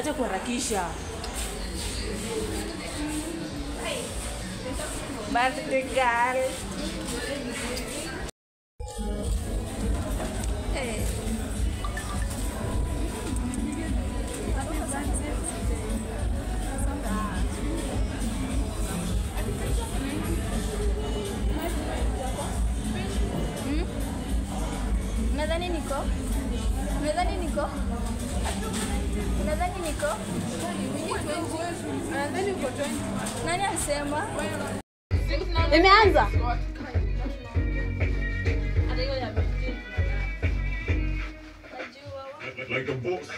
Acha kuharakisha. Birthday girl. Nadhani niko? Nadhani niko? Nadhani niko? Nadhani uko 20. Nani alisema? Imeanza? Like a boss.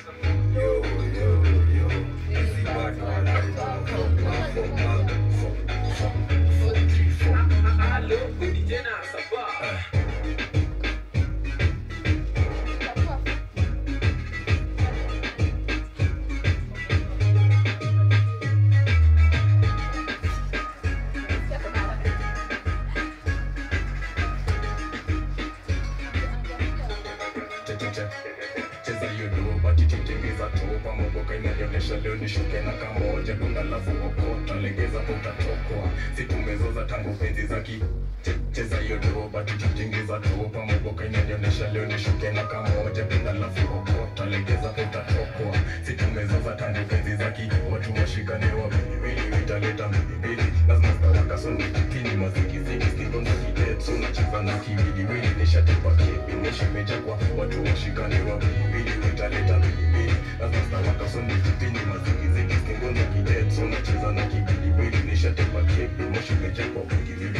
Cheza hiyo doba, chichitimiza topa. Mogoka inanionyesha leo nishuke na kamoja. Dunga lafu okota, legeza utatokwa. Situmezoza tangu penzi zaki. Cheza hiyo doba, chichitimiza topa. Mogoka inanionyesha leo nishuke na kamoja. Dunga lafu okota, legeza utatokwa. Situmezoza tangu penzi zaki. Watu washikane wa bili, italeta mbili. Lazima stawaka soni kikini maziki ziki. Stindo na kidetu, unacheza na kibili. Wili nishatepa kibi, nishimeja kwa watu washikane wa bili, italeta mbili. Lazima stawaka soni kikini maziki ziki. Stindo na kidetu, unacheza na kibili. Wili nishatepa kibi, nishimeja kwa kibili.